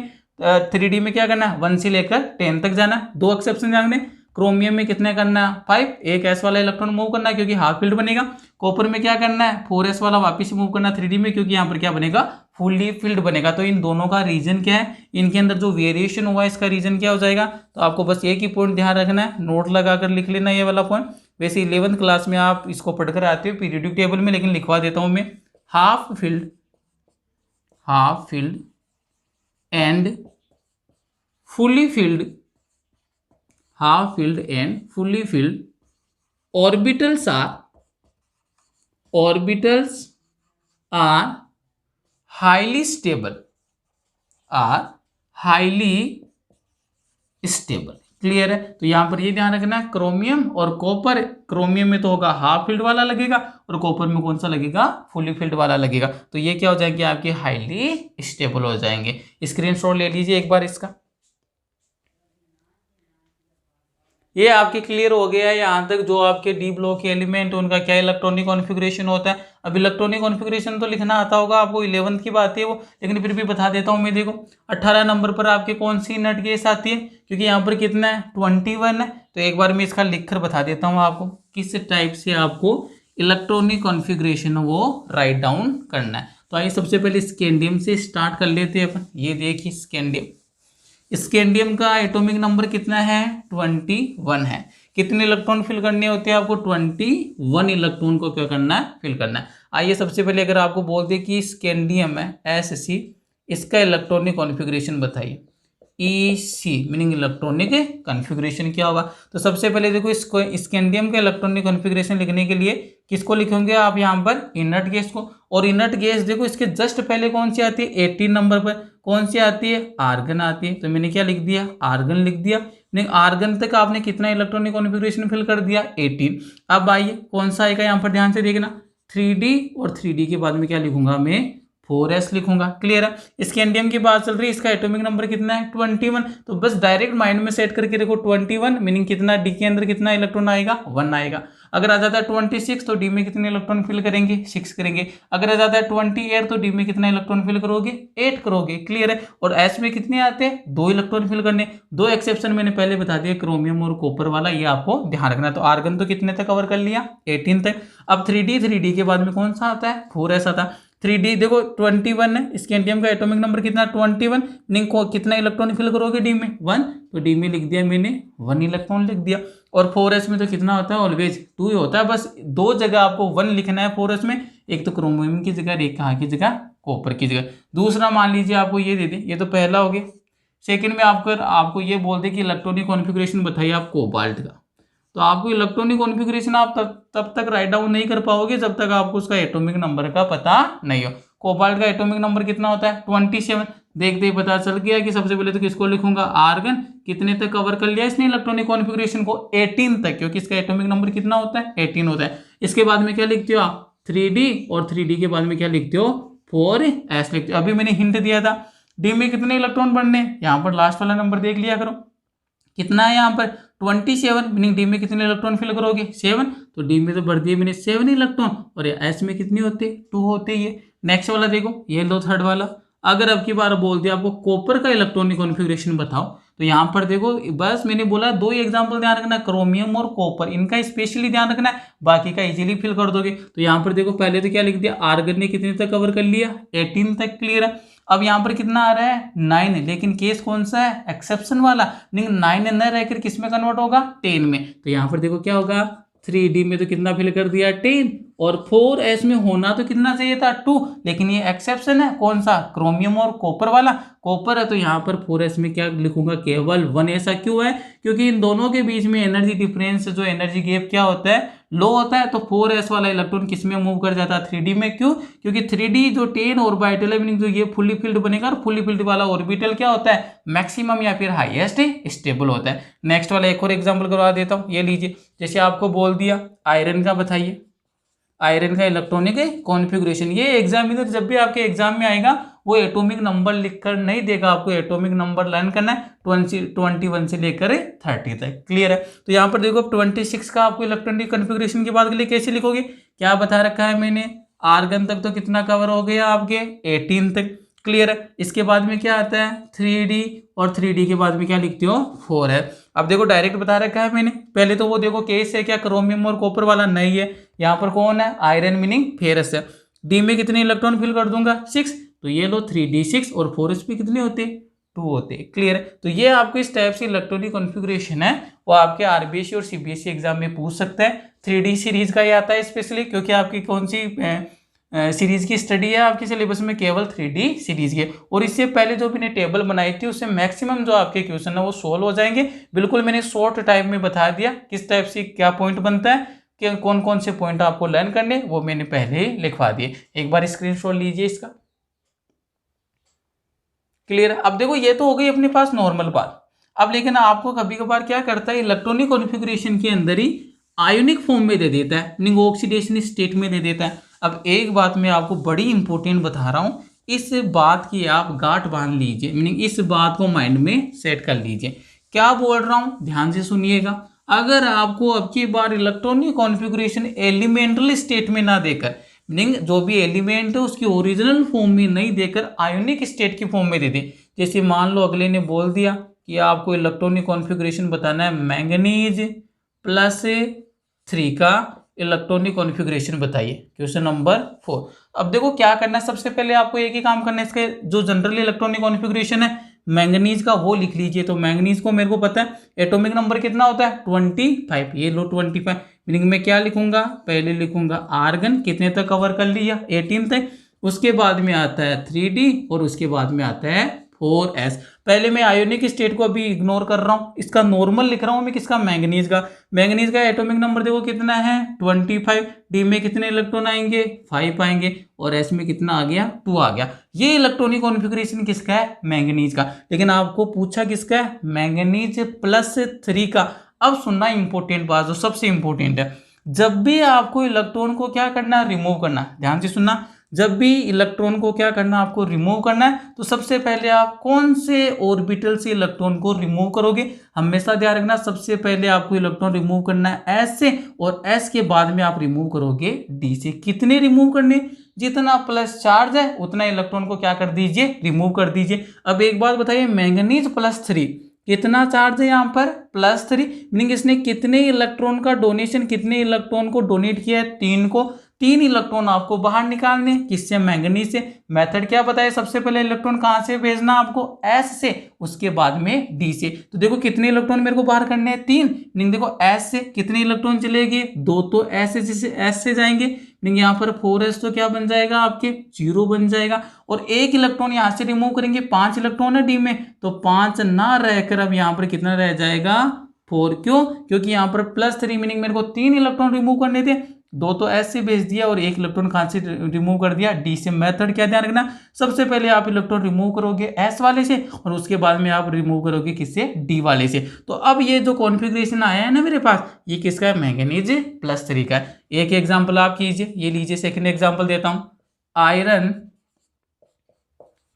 3D में क्या करना है 1 से लेकर 10 तक जाना है। 2 एक्सेप्शन जाने, क्रोमियम में कितने करना है 5, एक एस वाला इलेक्ट्रॉन मूव करना है क्योंकि हाफ फील्ड बनेगा। कॉपर में क्या करना है 4s वाला वापस मूव करना 3D में क्योंकि यहाँ पर क्या बनेगा फुली फील्ड बनेगा। तो इन दोनों का रीजन क्या है, इनके अंदर जो वेरिएशन हुआ है इसका रीजन क्या हो जाएगा। तो आपको बस एक ही पॉइंट ध्यान रखना है, नोट लगाकर लिख लेना ये वाला पॉइंट। वैसे 11th क्लास में आप इसको पढ़कर आते हो पीरियोडिक टेबल में, लेकिन लिखवा देता हूं मैं half filled and fully filled, half filled and fully filled orbitals are highly stable, clear है। तो यहां पर ये ध्यान रखना है क्रोमियम और कॉपर, क्रोमियम में तो होगा हाफ फील्ड वाला लगेगा और कॉपर में कौन सा लगेगा फुली फील्ड वाला लगेगा। तो ये क्या हो जाएंगे आपके हाईली स्टेबल हो जाएंगे। स्क्रीनशॉट ले लीजिए एक बार इसका। ये आपके क्लियर हो गया है यहाँ तक जो आपके डी ब्लॉक के एलिमेंट उनका क्या इलेक्ट्रॉनिक कॉन्फ़िगरेशन होता है। अब इलेक्ट्रॉनिक कॉन्फ़िगरेशन तो लिखना आता होगा आपको, 11th की बात है वो, लेकिन फिर भी बता देता हूँ मैं। देखो 18 नंबर पर आपके कौन सी नट गैस आती है, क्योंकि यहाँ पर कितना है 21 है। तो एक बार मैं इसका लिख कर बता देता हूँ आपको किस टाइप से आपको इलेक्ट्रॉनिक कॉन्फ़िगरेशन वो राइट डाउन करना है। तो आइए सबसे पहले स्कैंडियम से स्टार्ट कर लेते हैं अपन। ये देखिए स्कैंडियम का एटॉमिक नंबर कितना है 21 है। कितने इलेक्ट्रॉन फिल करने होते हैं आपको 21 इलेक्ट्रॉन को क्या करना है फिल करना है। आइए सबसे पहले अगर आपको बोल दे कि स्कैंडियम है Sc, इसका इलेक्ट्रॉनिक कॉन्फ़िगरेशन बताइए। EC मीनिंग इलेक्ट्रॉनिक कॉन्फ़िगरेशन क्या होगा। तो सबसे पहले देखो इसको स्कैंडियम का इलेक्ट्रॉनिक कॉन्फ़िगरेशन लिखने के लिए किसको लिखेंगे आप यहाँ पर इनर्ट गैस को। और इनर्ट गैस देखो इसके जस्ट पहले कौन सी आती है 18 नंबर पर कौन सी आती है आर्गन आती है। तो मैंने क्या लिख दिया आर्गन लिख दिया। नहीं आर्गन तक आपने कितना इलेक्ट्रॉनिक कॉन्फ़िगरेशन फिल कर दिया 18। अब आइए कौन सा आएगा यहाँ पर ध्यान से देखना 3D और 3D के बाद में क्या लिखूंगा मैं 4s लिखूंगा। क्लियर है। स्कैंडियम की बात चल रही है, इसका एटॉमिक नंबर कितना है 21। तो बस डायरेक्ट माइंड में सेट करके देखो 21 मीनिंग कितना डी के अंदर कितना इलेक्ट्रॉन आएगा 1 आएगा। अगर आ जाता है 26 तो डी में कितने इलेक्ट्रॉन फिल करेंगे 6 करेंगे। अगर आ जाता है 28 तो डी में कितना इलेक्ट्रॉन फिल करोगे 8 करोगे। क्लियर है। और एस में कितने आते हैं 2 इलेक्ट्रॉन फिल करने। 2 एक्सेप्शन मैंने पहले बता दिया क्रोमियम और कॉपर वाला, ये आपको ध्यान रखना। तो आर्गन तो कितने तक कवर कर लिया 18 तक। अब 3D के बाद में कौन सा आता है 4s आता है। 3D देखो 21 है, स्कैंडियम का एटॉमिक नंबर कितना 21 मीनिंग कितना इलेक्ट्रॉन फिल करोगे डी में 1। तो डी में लिख दिया मैंने 1 इलेक्ट्रॉन लिख दिया। और 4s में तो कितना होता है ऑलवेज 2 ही होता है। बस 2 जगह आपको 1 लिखना है 4s में, एक तो क्रोमियम की जगह एक कहाँ की जगह कॉपर की जगह। दूसरा मान लीजिए आपको ये दे दे, ये तो पहला हो गया। सेकेंड में आपको ये बोल दे कि इलेक्ट्रॉनिक कॉन्फ़िगरेशन बताइए आप कोबाल्ट का। तो आपको इलेक्ट्रॉनिक कॉन्फ़िगरेशन आप तब तक राइट डाउन नहीं कर पाओगे जब तक आपको उसका एटॉमिक नंबर का पता नहीं हो। कोबाल्ट का एटॉमिक नंबर कितना होता है 27। देखते ही पता चल गया कि सबसे पहले तो किसको लिखूंगा आर्गन कितने तक कवर कर लिया इसने इलेक्ट्रॉनिक कॉन्फ़िगरेशन को 18 तक, क्योंकि इसका एटॉमिक नंबर कितना होता है 18 होता है। इसके बाद में क्या लिखते हो आप 3D और 3D के बाद में क्या लिखते हो 4s लिखते हो। अभी मैंने हिंट दिया था डी में कितने इलेक्ट्रॉन बढ़ने, यहाँ पर लास्ट वाला नंबर देख लिया करो कितना है यहाँ पर 27 मीनिंग डी में कितने इलेक्ट्रॉन फिल करोगे 7। तो डी में तो बढ़ दिए मैंने 7 इलेक्ट्रॉन और एस में कितने होते 2 होते ही है। नेक्स्ट वाला देखो ये लो थर्ड वाला। अगर अब की बार बोल दिया आपको कॉपर का इलेक्ट्रॉनिक कॉन्फ़िगरेशन बताओ, तो यहाँ पर देखो बस मैंने बोला 2 ही एग्जाम्पल ध्यान रखना क्रोमियम और कॉपर, इनका स्पेशली ध्यान रखना है, बाकी का इजीली फिल कर दोगे। तो यहाँ पर देखो पहले तो क्या लिख दिया आर्गन ने कितने तक कवर कर लिया 18 तक। क्लियर है। अब यहाँ पर कितना आ रहा है 9, लेकिन केस कौन सा है एक्सेप्शन वाला, नहीं 9 न रहकर किस में कन्वर्ट होगा 10 में। तो यहाँ पर देखो क्या होगा 3D में तो कितना फिल कर दिया 10 और 4s में होना तो कितना चाहिए था 2, लेकिन ये एक्सेप्शन है कौन सा क्रोमियम और कॉपर वाला। कॉपर है तो यहाँ पर 4s में क्या लिखूंगा केवल 1। ऐसा क्यों है क्योंकि इन दोनों के बीच में एनर्जी डिफरेंस जो एनर्जी गैप क्या होता है लो होता है। तो 4s वाला इलेक्ट्रॉन किस में मूव कर जाता है 3D में। क्यों क्योंकि 3D जो 10 ऑर्बिटल है मीनिंग जो ये फुली फिल्ड बनेगा और फुली फिल्ड वाला ऑर्बिटल क्या होता है मैक्सिमम या फिर हाईएस्ट स्टेबल होता है। नेक्स्ट वाला एक और एग्जांपल करवा देता हूँ, ये लीजिए जैसे आपको बोल दिया आयरन का बताइए आयरन का इलेक्ट्रॉनिक कॉन्फ़िगरेशन। ये एग्जामिनर जब भी आपके एग्जाम में आएगा वो एटॉमिक नंबर लिखकर नहीं देगा, आपको एटॉमिक नंबर लर्न करना है 21 से लेकर 30 तक। क्लियर है। तो यहाँ पर देखो 26 का आपको इलेक्ट्रॉनिक कॉन्फ़िगरेशन की बात के लिए कैसे लिखोगे, क्या बता रखा है मैंने आर्गन तक तो कितना कवर हो गया आपके 18 तक। क्लियर है। इसके बाद में क्या आता है 3D और 3D के बाद में क्या लिखते हो 4 है। अब देखो डायरेक्ट बता रखा है मैंने, पहले तो वो देखो केस है क्या क्रोमियम और कॉपर वाला नहीं है, यहाँ पर कौन है आयरन मीनिंग फेरस है। डी में कितने इलेक्ट्रॉन फिल कर दूंगा 6, तो ये लो 3D6 और 4s पे कितने होते 2 होते। क्लियर है। तो ये आपको इस टाइप से इलेक्ट्रॉनिक कॉन्फ़िगरेशन है वो आपके RBSc और CBSE एग्जाम में पूछ सकता है। 3D सीरीज का ये आता है स्पेशली क्योंकि आपकी कौन सी सीरीज की स्टडी है आपके सिलेबस में केवल 3D सीरीज की। और इससे पहले जो मैंने टेबल बनाई थी उससे मैक्सिमम जो आपके क्वेश्चन है वो सोल्व हो जाएंगे। बिल्कुल मैंने शॉर्ट टाइम में बता दिया किस टाइप से क्या पॉइंट बनता है कि कौन कौन से पॉइंट आपको लर्न करने, वो मैंने पहले ही लिखवा दिए। एक बार स्क्रीनशॉट लीजिए इसका। क्लियर। अब देखो ये तो हो गई अपने पास नॉर्मल बात। अब लेकिन आपको कभी कभार क्या करता है इलेक्ट्रॉनिक कॉन्फ़िगरेशन के अंदर ही आयोनिक फॉर्म में दे देता है मीनिंग ऑक्सीडेशन स्टेट में दे देता है। अब एक बात मैं आपको बड़ी इंपॉर्टेंट बता रहा हूँ, इस बात की आप गांठ बांध लीजिए मीनिंग इस बात को माइंड में सेट कर लीजिए। क्या बोल रहा हूँ ध्यान से सुनिएगा। अगर आपको अब की बार इलेक्ट्रॉनिक कॉन्फ़िगरेशन एलिमेंटल स्टेट में ना देकर मीनिंग जो भी एलिमेंट है उसकी ओरिजिनल फॉर्म में नहीं देकर आयोनिक स्टेट की फॉर्म में दे दे, जैसे मान लो अगले ने बोल दिया कि आपको इलेक्ट्रॉनिक कॉन्फ़िगरेशन बताना है मैंगनीज +3 का इलेक्ट्रॉनिक कॉन्फ़िगरेशन बताइए। Question number 4। अब देखो क्या करना है, सबसे पहले आपको एक ही काम करना है, इसके जो जनरल इलेक्ट्रॉनिक कॉन्फ़िगरेशन है मैंगनीज का वो लिख लीजिए। तो मैंगनीज को मेरे को पता है एटॉमिक नंबर कितना होता है 25। ये लो 25, मीनिंग में क्या लिखूंगा, पहले लिखूंगा आर्गन कितने तक कवर कर लिया 18 तक, उसके बाद में आता है 3D और उसके बाद में आता है 4s। पहले मैं आयोनिक स्टेट को अभी इग्नोर कर रहा हूं, इसका नॉर्मल लिख रहा हूं मैं किसका, मैंगनीज का। मैंगनीज का एटॉमिक नंबर देखो कितना है 25। डी में कितने इलेक्ट्रॉन आएंगे 5 आएंगे और एस में कितना आ गया 2 आ गया। ये इलेक्ट्रॉनिक कॉन्फ़िगरेशन किसका है, मैंगनीज का। लेकिन आपको पूछा किसका है, मैंगनीज +3 का। अब सुनना इंपॉर्टेंट बात जो सबसे इंपॉर्टेंट है, जब भी आपको इलेक्ट्रॉन को क्या करना है, रिमूव करना, ध्यान से सुनना, जब भी इलेक्ट्रॉन को क्या करना है, आपको रिमूव करना है, तो सबसे पहले आप कौन से ऑर्बिटल से इलेक्ट्रॉन को रिमूव करोगे। हमेशा ध्यान रखना, सबसे पहले आपको इलेक्ट्रॉन रिमूव करना है एस से, और एस के बाद में आप रिमूव करोगे डी से। कितने रिमूव करने, जितना प्लस चार्ज है उतना इलेक्ट्रॉन को क्या कर दीजिए, रिमूव कर दीजिए। अब एक बात बताइए, मैंगनीज +3 कितना चार्ज है यहाँ पर +3, मीनिंग इसने कितने इलेक्ट्रॉन का डोनेशन, कितने इलेक्ट्रॉन को डोनेट किया है, 3 को। 3 इलेक्ट्रॉन आपको बाहर निकालने, किससे, मैंगनीज से। मेथड क्या बताया, सबसे पहले इलेक्ट्रॉन कहाँ से भेजना आपको, एस से, उसके बाद में डी से। तो देखो कितने इलेक्ट्रॉन मेरे को बाहर करने हैं 3, मीनिंग देखो एस से कितने इलेक्ट्रॉन चलेंगे 2, तो एस से जाएंगे, मीनिंग यहाँ पर 4s तो क्या बन जाएगा आपके 0 बन जाएगा। और एक इलेक्ट्रॉन यहाँ से रिमूव करेंगे, 5 इलेक्ट्रॉन है डी में, तो 5 ना रहकर अब यहाँ पर कितना रह जाएगा 4। क्यों, क्योंकि यहाँ पर +3 मीनिंग मेरे को 3 इलेक्ट्रॉन रिमूव करने थे, 2 तो एस से भेज दिया और एक इलेक्ट्रॉन कहाँ से रिमूव कर दिया, डी से। मेथड क्या ध्यान रखना, सबसे पहले आप इलेक्ट्रॉन रिमूव करोगे एस वाले से और उसके बाद में आप रिमूव करोगे किससे, डी वाले से। तो अब ये जो कॉन्फ़िगरेशन आया है ना मेरे पास, ये किसका है, मैंगनीज +3 का है। एक एग्जाम्पल आप कीजिए, ये लीजिए सेकेंड एग्जाम्पल देता हूँ, आयरन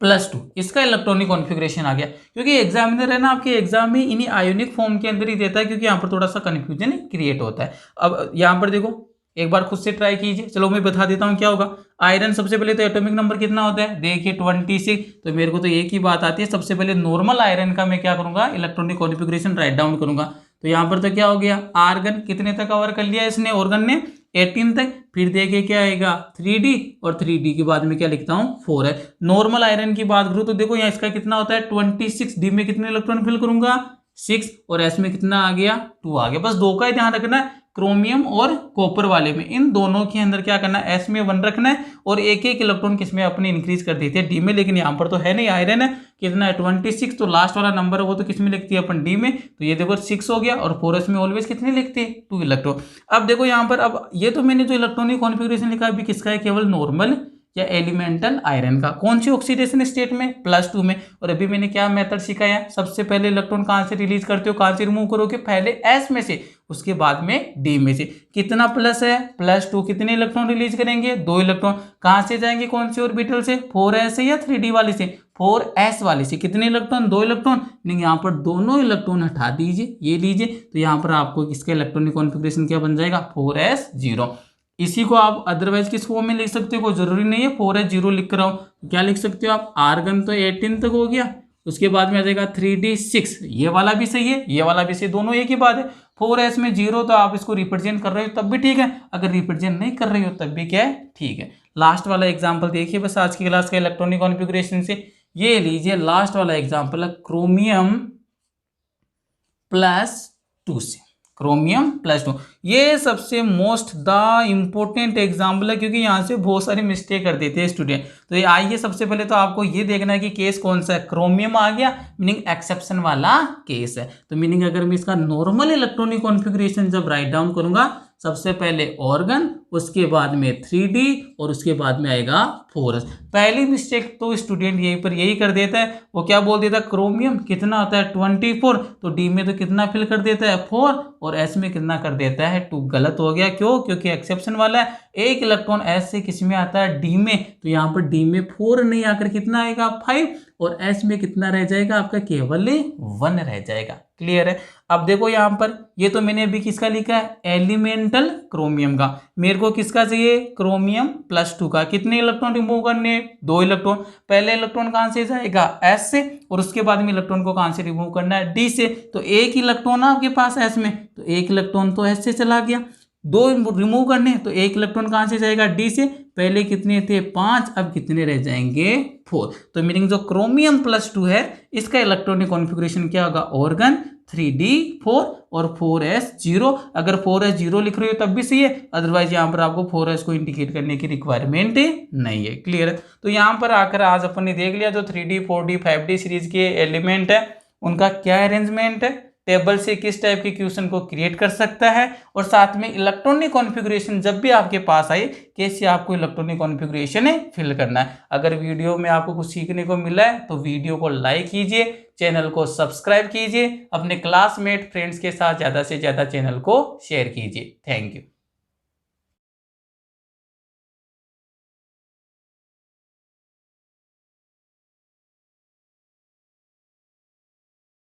+2, इसका इलेक्ट्रॉनिक कॉन्फ़िगरेशन आ गया। क्योंकि एग्जामिनर है ना आपके एग्जाम में इन्हीं आयोनिक फॉर्म के अंदर ही देता है, क्योंकि यहाँ पर थोड़ा सा कन्फ्यूजन क्रिएट होता है। अब यहाँ पर देखो एक बार खुद से ट्राई कीजिए, चलो मैं बता देता हूँ क्या होगा। आयरन सबसे पहले तो एटॉमिक नंबर कितना होता है, देखिए 26। तो मेरे को तो एक ही बात आती है, सबसे पहले नॉर्मल आयरन का मैं क्या करूंगा, इलेक्ट्रॉनिक कॉन्फ़िगरेशन राइट डाउन करूंगा। तो यहाँ पर तो क्या हो गया, आर्गन कितने तक कवर कर लिया इसने, ऑर्गन ने 18 तक। फिर देखिए क्या आएगा 3D, और 3D के बाद में क्या लिखता हूँ 4 है। नॉर्मल आयरन की बात करूँ तो देखो यहाँ इसका कितना होता है 26, डी में कितने इलेक्ट्रॉन फिल करूंगा 6, और एस में कितना आ गया 2 आ गया। बस 2 का ही ध्यान रखना है, क्रोमियम और कॉपर वाले में, इन दोनों के अंदर क्या करना है, एस में 1 रखना है और एक एक इलेक्ट्रॉन किसमें अपने इंक्रीज कर देते हैं डी में। लेकिन यहाँ पर तो है नहीं, आयरन है कितना है 26, तो लास्ट वाला नंबर है वो तो किसमें लिखती है अपन डी में। तो ये देखो 6 हो गया, और 4s में ऑलवेज कितने लिखते हैं 2 इलेक्ट्रॉन। अब देखो यहाँ पर, अब ये तो मैंने जो इलेक्ट्रॉनिक कॉन्फ़िगरेशन लिखा अभी किसका है, केवल नॉर्मल या एलिमेंटल आयरन का। कौन सी ऑक्सीडेशन स्टेट में, +2 में। और अभी मैंने क्या मेथड सिखाया, सबसे पहले इलेक्ट्रॉन कहाँ से रिलीज करते हो, कहाँ से रिमूव करोगे, पहले एस में से, उसके बाद में डी में से। कितना प्लस है +2, कितने इलेक्ट्रॉन रिलीज करेंगे 2 इलेक्ट्रॉन। कहाँ से जाएंगे, कौन से ऑर्बिटल से, 4s से या 3D वाले से, 4s वाले से। कितने इलेक्ट्रॉन 2 इलेक्ट्रॉन, नहीं यहाँ पर दोनों इलेक्ट्रॉन हटा दीजिए, ये लीजिए। तो यहाँ पर आपको इसका इलेक्ट्रॉनिक कॉन्फ़िगरेशन क्या बन जाएगा 4s0। इसी को आप अदरवाइज किस फॉर्म में लिख सकते हो, कोई जरूरी नहीं है 4s0 लिख कर आओ। क्या लिख सकते हो आप, आर्गन तो 18 तक हो गया, उसके बाद में आ जाएगा 3D 6, ये वाला भी सही है, ये वाला भी सही, दोनों एक ही बात है। 4s में 0 तो आप इसको रिप्रेजेंट कर रहे हो तब भी ठीक है, अगर रिप्रेजेंट नहीं कर रहे हो तब भी क्या है, ठीक है। लास्ट वाला एग्जाम्पल देखिए बस आज की क्लास का इलेक्ट्रॉनिक कॉन्फ़िगरेशन से, ये लीजिए लास्ट वाला एग्जाम्पल है क्रोमियम +2 से, क्रोमियम +2। ये सबसे मोस्ट द इम्पोर्टेंट एग्जाम्पल है, क्योंकि यहाँ से बहुत सारी मिस्टेक कर देते हैं स्टूडेंट। तो ये आइए सबसे पहले तो आपको ये देखना है कि केस कौन सा है, क्रोमियम आ गया, मीनिंग एक्सेप्शन वाला केस है। तो मीनिंग अगर मैं इसका नॉर्मल इलेक्ट्रॉनिक कॉन्फ़िगरेशन जब राइट डाउन करूंगा, सबसे पहले ऑर्गन, उसके बाद में 3D और उसके बाद में आएगा 4s। पहली मिस्टेक तो स्टूडेंट यहीं पर यही कर देता है, वो क्या बोल देता है, क्रोमियम कितना होता है 24, तो डी में तो कितना फिल कर देता है 4, और एस में कितना कर देता है 2। गलत हो गया, क्यों, क्योंकि एक्सेप्शन वाला है, एक इलेक्ट्रॉन एस से किस में आता है डी में, तो यहाँ पर डी में 4 नहीं आकर कितना आएगा 5, और एस में कितना रह जाएगा आपका, केवल 1 रह जाएगा। क्लियर है। अब देखो यहाँ पर, ये तो मैंने अभी किसका लिखा है, एलिमेंटल क्रोमियम का। मेरे को किसका चाहिए, क्रोमियम +2 का। कितने इलेक्ट्रॉन रिमूव करने, 2 इलेक्ट्रॉन। पहले इलेक्ट्रॉन कहाँ से जाएगा, एस से, और उसके बाद में इलेक्ट्रॉन को कहाँ से रिमूव करना है, डी से। तो एक इलेक्ट्रॉन आपके पास एस में, तो एक इलेक्ट्रॉन तो एस से चला गया। 2 रिमूव करने, तो 1 इलेक्ट्रॉन कहाँ से जाएगा, डी से। पहले कितने थे 5, अब कितने रह जाएंगे 4। तो मीनिंग जो क्रोमियम +2 है इसका इलेक्ट्रॉनिक कॉन्फ़िगरेशन क्या होगा, ऑर्गन 3d4 और 4s0। अगर 4s0 लिख रहे हो तब भी सही है, अदरवाइज यहाँ पर आपको 4s को इंडिकेट करने की रिक्वायरमेंट नहीं है। क्लियर है। तो यहाँ पर आकर आज अपन ने देख लिया जो 3d 4d 5d सीरीज के एलिमेंट है उनका क्या अरेंजमेंट है, टेबल से किस टाइप के क्वेश्चन को क्रिएट कर सकता है, और साथ में इलेक्ट्रॉनिक कॉन्फ़िगरेशन जब भी आपके पास आए कैसे आपको इलेक्ट्रॉनिक कॉन्फ़िगरेशन फिल करना है। अगर वीडियो में आपको कुछ सीखने को मिला है तो वीडियो को लाइक कीजिए, चैनल को सब्सक्राइब कीजिए, अपने क्लासमेट फ्रेंड्स के साथ ज़्यादा से ज़्यादा चैनल को शेयर कीजिए। Thank you.